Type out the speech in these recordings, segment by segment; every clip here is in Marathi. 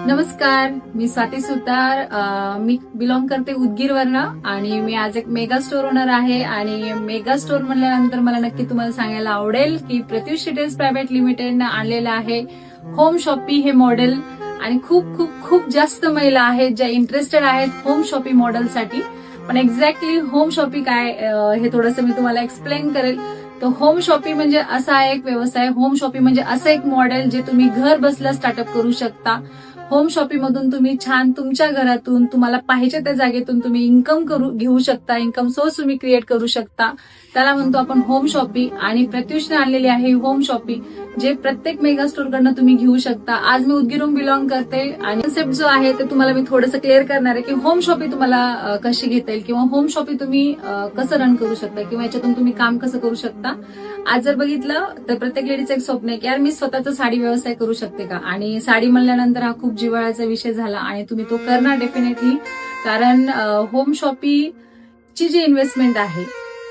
नमस्कार, मी स्वाती सुतार. मी बिलॉंग करते उदगीरवरनं आणि मी आज एक मेगा स्टोर ओनर आहे. आणि मेगा स्टोर म्हणल्यानंतर मला नक्की तुम्हाला सांगायला आवडेल की प्रत्युष रिटेल्स प्रायव्हेट लिमिटेडनं आणलेलं आहे होम शॉपी हे मॉडेल. आणि खूप खूप खूप जास्त महिला आहेत ज्या इंटरेस्टेड आहेत होम शॉपी मॉडेलसाठी. पण एक्झॅक्टली होम शॉपी काय हे थोडंसं मी तुम्हाला एक्सप्लेन करेल. तर होम शॉपी म्हणजे असा एक व्यवसाय, होम शॉपी म्हणजे असं एक मॉडेल जे तुम्ही घर बसल्या स्टार्टअप करू शकता. होम शॉपी मधून तुम्ही छान तुमच्या घरातून तुम्हाला पाहिजे त्या जागेतून तुम्ही इन्कम घेऊ शकता, इन्कम सोर्स तुम्ही क्रिएट करू शकता. त्याला म्हणतो आपण होम शॉपी. आणि प्रत्युषने आणलेली आहे होम शॉपी जे प्रत्येक मेगा स्टोर कडनं तुम्ही घेऊ शकता. आज मी उदगीरून बिलॉंग करते आणि कन्सेप्ट जो आहे ते तुम्हाला मी थोडंसं क्लिअर करणार आहे की होम शॉपी तुम्हाला कशी घेता येईल किंवा होम शॉपी तुम्ही कसं रन करू शकता किंवा याच्यातून तुम्ही काम कसं करू शकता. आज जर बघितलं तर प्रत्येक लेडीचं एक स्वप्न आहे की यार मी स्वतःचा साडी व्यवसाय करू शकते का. आणि साडी म्हणल्यानंतर हा खूप जिव्हाळ्याचा विषय झाला आणि तुम्ही तो करणार डेफिनेटली. कारण होम शॉपीची जी इन्व्हेस्टमेंट आहे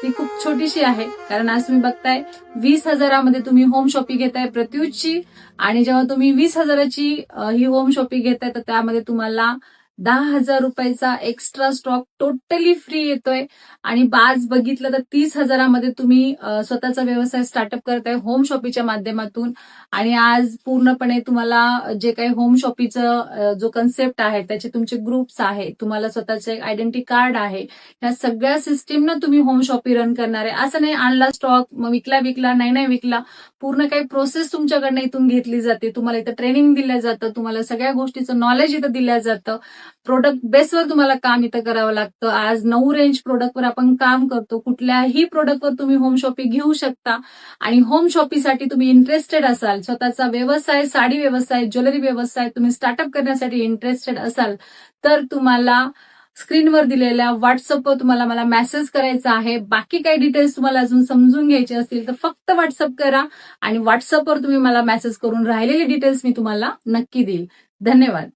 ती खूप छोटीशी आहे. कारण आज तुम्ही बघताय 20,000मध्ये तुम्ही होम शॉपी घेताय प्रत्युषची. आणि जेव्हा तुम्ही 20,000ची ही होम शॉपी घेताय तर त्यामध्ये तुम्हाला 10,000 रुपयाचा एक्स्ट्रा स्टॉक टोटली फ्री येतोय. आणि आज बघितलं तर 30,000मध्ये तुम्ही स्वतःचा व्यवसाय स्टार्टअप करताय होम शॉपीच्या माध्यमातून. आणि आज पूर्णपणे तुम्हाला जे काही होम शॉपीचं जो कन्सेप्ट आहे त्याचे तुमचे ग्रुप्स आहे, तुम्हाला स्वतःचे एक आयडेंटिटी कार्ड आहे, या सगळ्या सिस्टीमनं तुम्ही होम शॉपी रन करणार आहे. असं नाही आणला स्टॉक मग विकला नाही विकला. पूर्ण काही प्रोसेस तुमच्याकडनं इथून घेतली जाते. तुम्हाला इथं ट्रेनिंग दिलं जातं, तुम्हाला सगळ्या गोष्टीचं नॉलेज इथं दिलं जातं. प्रोडक्ट बेसवर तुम्हाला काम इथं करावं लागतं. आज 9 रेंज प्रोडक्टवर आपण काम करतो. कुठल्याही प्रोडक्टवर तुम्ही होम शॉपी घेऊ शकता. आणि होम शॉपीसाठी तुम्ही इंटरेस्टेड असाल, स्वतःचा व्यवसाय, साडी व्यवसाय, ज्वेलरी व्यवसाय तुम्ही स्टार्टअप करण्यासाठी इंटरेस्टेड असाल तर तुम्हाला स्क्रीनवर दिलेल्या व्हॉट्सअपवर तुम्हाला मला मेसेज करायचा आहे. बाकी काही डिटेल्स तुम्हाला अजून समजून घ्यायचे असतील तर फक्त व्हॉट्सअप करा आणि व्हॉट्सअपवर तुम्ही मला मेसेज करून राहिलेले डिटेल्स मी तुम्हाला नक्की देईल. धन्यवाद.